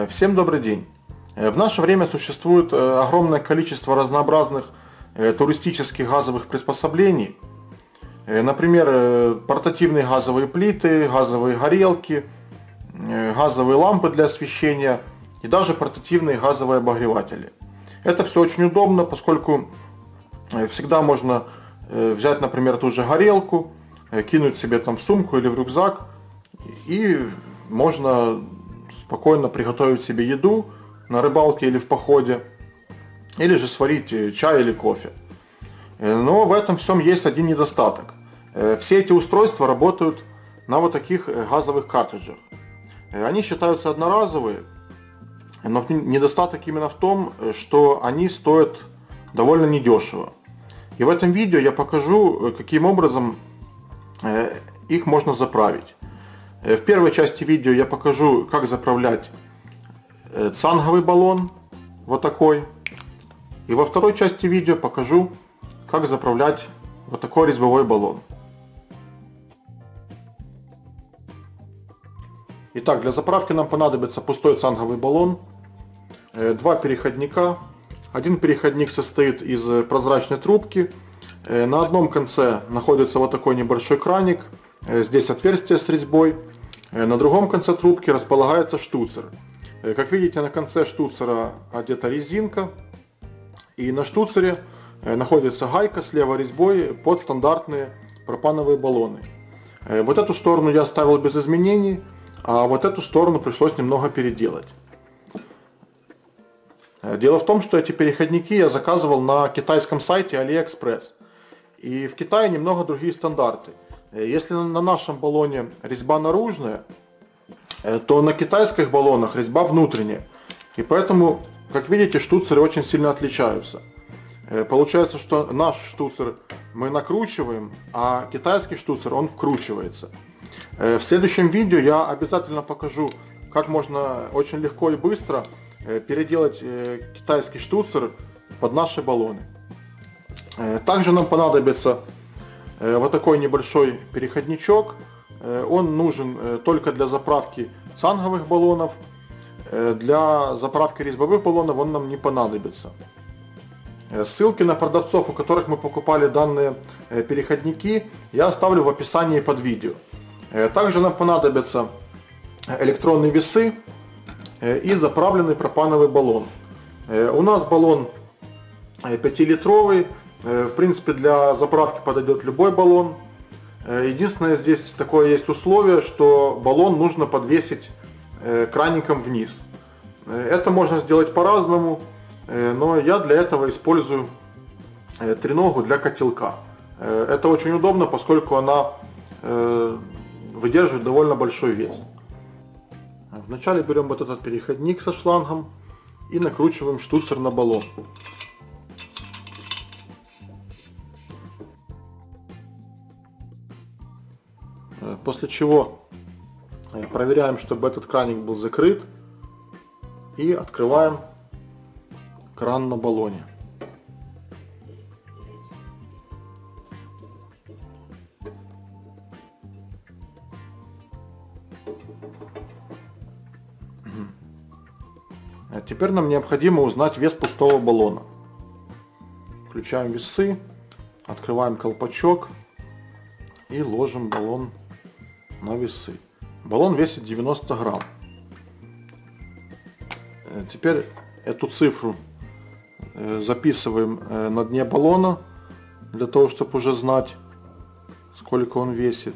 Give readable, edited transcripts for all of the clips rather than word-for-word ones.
Всем добрый день! В наше время существует огромное количество разнообразных туристических газовых приспособлений. Например, портативные газовые плиты, газовые горелки, газовые лампы для освещения и даже портативные газовые обогреватели. Это все очень удобно, поскольку всегда можно взять, например, ту же горелку, кинуть себе там в сумку или в рюкзак, и можно спокойно приготовить себе еду на рыбалке или в походе, или же сварить чай или кофе. Но в этом всем есть один недостаток. Все эти устройства работают на вот таких газовых картриджах. Они считаются одноразовые, но недостаток именно в том, что они стоят довольно недешево. И в этом видео я покажу, каким образом их можно заправить. В первой части видео я покажу, как заправлять цанговый баллон, вот такой. И во второй части видео покажу, как заправлять вот такой резьбовой баллон. Итак, для заправки нам понадобится пустой цанговый баллон, два переходника. Один переходник состоит из прозрачной трубки. На одном конце находится вот такой небольшой краник. Здесь отверстие с резьбой. На другом конце трубки располагается штуцер. Как видите, на конце штуцера одета резинка. И на штуцере находится гайка с левой резьбой под стандартные пропановые баллоны. Вот эту сторону я оставил без изменений, а вот эту сторону пришлось немного переделать. Дело в том, что эти переходники я заказывал на китайском сайте AliExpress. И в Китае немного другие стандарты. Если на нашем баллоне резьба наружная, то на китайских баллонах резьба внутренняя. И поэтому, как видите, штуцеры очень сильно отличаются. Получается, что наш штуцер мы накручиваем, а китайский штуцер он вкручивается. В следующем видео я обязательно покажу, как можно очень легко и быстро переделать китайский штуцер под наши баллоны. Также нам понадобится вот такой небольшой переходничок. Он нужен только для заправки цанговых баллонов. Для заправки резьбовых баллонов он нам не понадобится. Ссылки на продавцов, у которых мы покупали данные переходники, я оставлю в описании под видео. Также нам понадобятся электронные весы и заправленный пропановый баллон. У нас баллон 5-литровый. В принципе, для заправки подойдет любой баллон. Единственное, здесь такое есть условие, что баллон нужно подвесить краником вниз. Это можно сделать по-разному, но я для этого использую треногу для котелка. Это очень удобно, поскольку она выдерживает довольно большой вес. Вначале берем вот этот переходник со шлангом и накручиваем штуцер на баллон. После чего проверяем, чтобы этот краник был закрыт, и открываем кран на баллоне. Теперь нам необходимо узнать вес пустого баллона. Включаем весы, открываем колпачок и ложим баллон на весы. Баллон весит 90 грамм. Теперь эту цифру записываем на дне баллона, для того, чтобы уже знать, сколько он весит.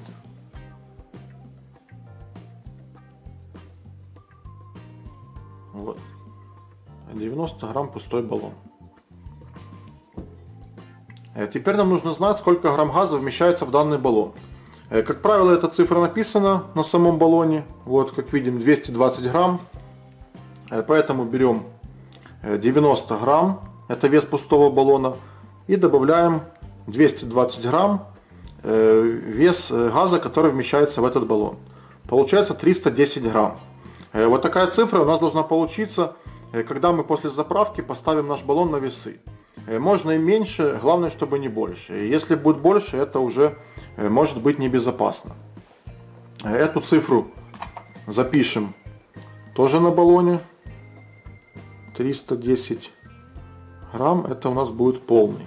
Вот. 90 грамм пустой баллон. Теперь нам нужно знать, сколько грамм газа вмещается в данный баллон. Как правило, эта цифра написана на самом баллоне. Вот, как видим, 220 грамм. Поэтому берем 90 грамм, это вес пустого баллона, и добавляем 220 грамм вес газа, который вмещается в этот баллон. Получается 310 грамм. Вот такая цифра у нас должна получиться, когда мы после заправки поставим наш баллон на весы. Можно и меньше, главное, чтобы не больше. Если будет больше, это уже может быть небезопасно. Эту цифру запишем тоже на баллоне. 310 грамм, это у нас будет полный.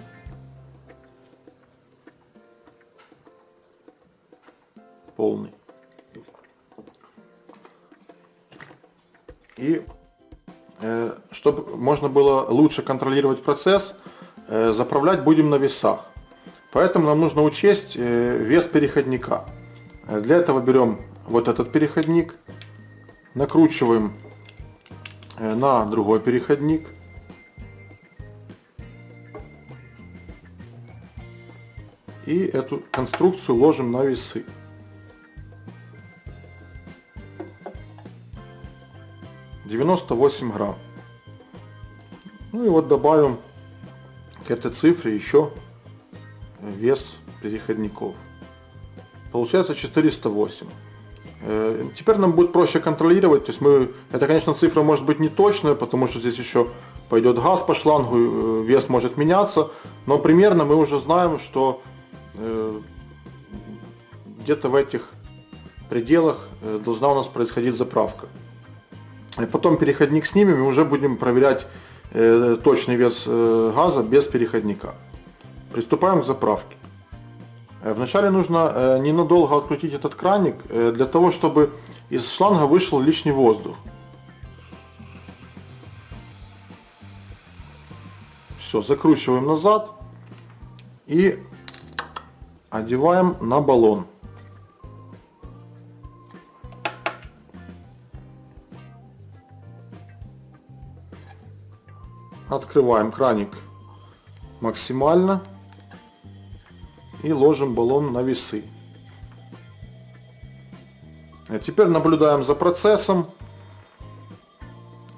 И чтобы можно было лучше контролировать процесс, заправлять будем на весах. Поэтому нам нужно учесть вес переходника. Для этого берем вот этот переходник, накручиваем на другой переходник. И эту конструкцию ложим на весы. «98 грамм». Ну и вот добавим к этой цифре еще вес переходников. Получается 408. Теперь нам будет проще контролировать. То есть это, конечно, цифра может быть не точная, потому что здесь еще пойдет газ по шлангу, вес может меняться. Но примерно мы уже знаем, что где-то в этих пределах должна у нас происходить заправка. И потом переходник снимем и уже будем проверять точный вес газа без переходника. Приступаем к заправке. Вначале нужно ненадолго открутить этот краник, для того, чтобы из шланга вышел лишний воздух. Все, закручиваем назад и одеваем на баллон. Открываем краник максимально и ложим баллон на весы. Теперь наблюдаем за процессом.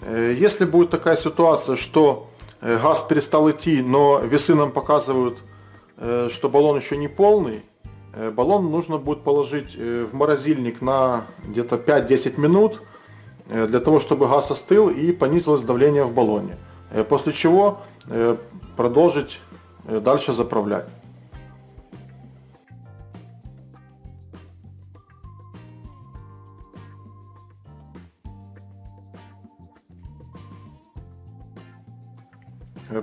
Если будет такая ситуация, что газ перестал идти, но весы нам показывают, что баллон еще не полный, баллон нужно будет положить в морозильник на где-то 5-10 минут, для того, чтобы газ остыл и понизилось давление в баллоне. После чего продолжить дальше заправлять.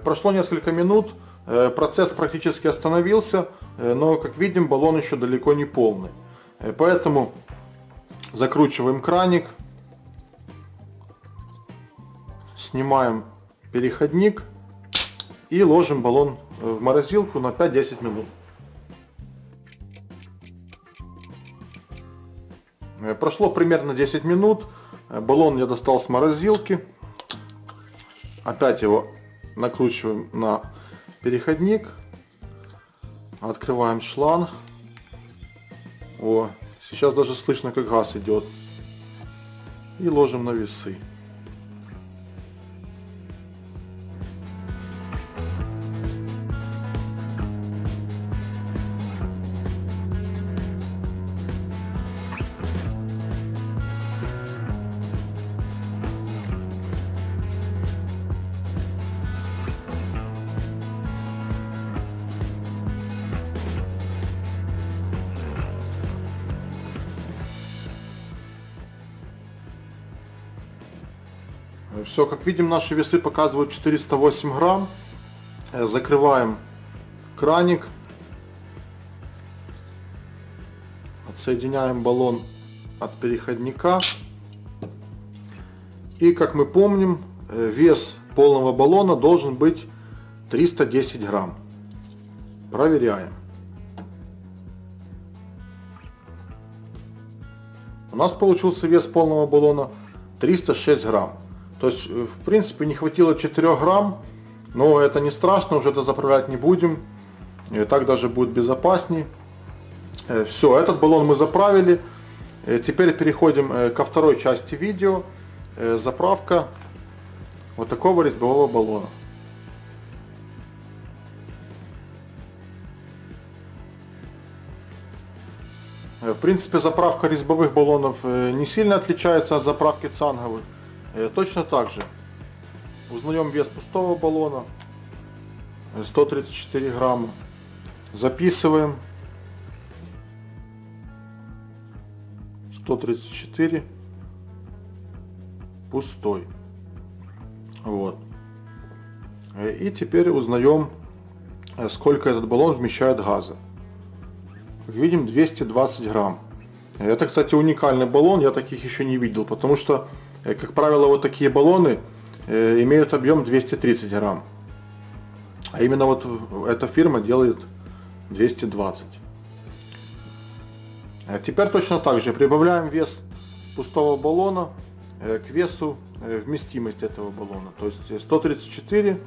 Прошло несколько минут, процесс практически остановился, но, как видим, баллон еще далеко не полный. Поэтому закручиваем краник, снимаем переходник и ложим баллон в морозилку на 5-10 минут. Прошло примерно 10 минут, баллон я достал с морозилки, опять его накручиваем на переходник, открываем шланг. О, сейчас даже слышно, как газ идет. И ложим на весы. Все, как видим, наши весы показывают 408 грамм. Закрываем краник. Отсоединяем баллон от переходника. И, как мы помним, вес полного баллона должен быть 310 грамм. Проверяем. У нас получился вес полного баллона 306 грамм. То есть, в принципе, не хватило 4 грамм, но это не страшно, уже это заправлять не будем. И так даже будет безопасней. Все, этот баллон мы заправили. Теперь переходим ко второй части видео. Заправка вот такого резьбового баллона. В принципе, заправка резьбовых баллонов не сильно отличается от заправки цанговых. Точно так же узнаем вес пустого баллона, 134 грамма, записываем 134 пустой. Вот. И теперь узнаем, сколько этот баллон вмещает газа. Как видим, 220 грамм. Это, кстати, уникальный баллон, я таких еще не видел, потому что, как правило, вот такие баллоны имеют объем 230 грамм. А именно вот эта фирма делает 220. Теперь точно так же прибавляем вес пустого баллона к весу вместимости этого баллона. То есть 134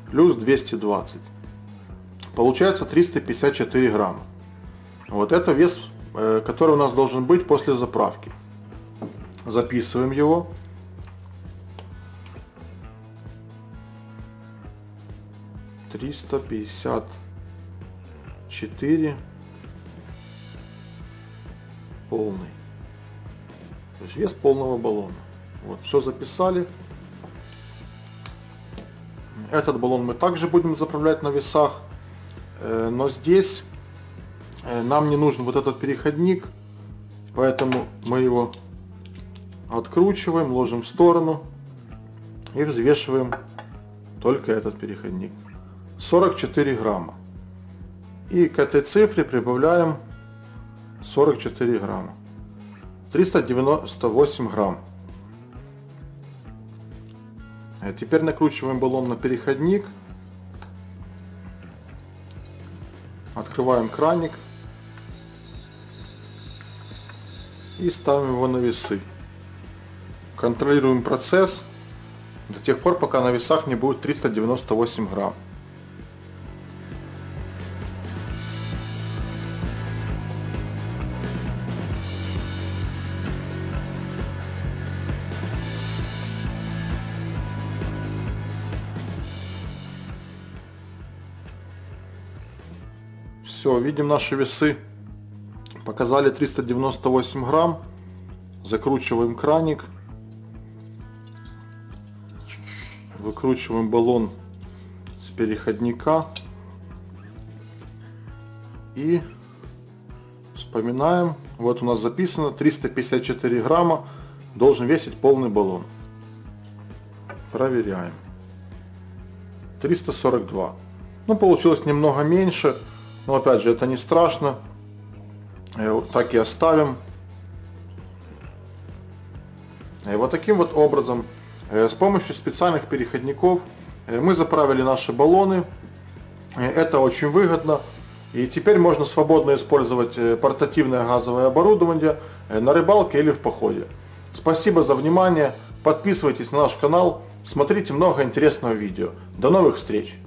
плюс 220. Получается 354 грамма. Вот это вес, который у нас должен быть после заправки. Записываем его. $354 полный. То есть вес полного баллона. Вот, все записали. Этот баллон мы также будем заправлять на весах. Но здесь нам не нужен вот этот переходник. Поэтому мы его откручиваем, ложим в сторону и взвешиваем только этот переходник. 44 грамма. И к этой цифре прибавляем 44 грамма. 398 грамм. Теперь накручиваем баллон на переходник. Открываем краник. И ставим его на весы. Контролируем процесс до тех пор, пока на весах не будет 398 грамм. Все, видим, наши весы показали 398 грамм. Закручиваем краник. Выкручиваем баллон с переходника. И вспоминаем. Вот у нас записано 354 грамма должен весить полный баллон. Проверяем. 342. Ну, получилось немного меньше. Но опять же, это не страшно. Вот так и оставим. И вот таким вот образом, с помощью специальных переходников, мы заправили наши баллоны. Это очень выгодно. И теперь можно свободно использовать портативное газовое оборудование на рыбалке или в походе. Спасибо за внимание. Подписывайтесь на наш канал. Смотрите много интересного видео. До новых встреч!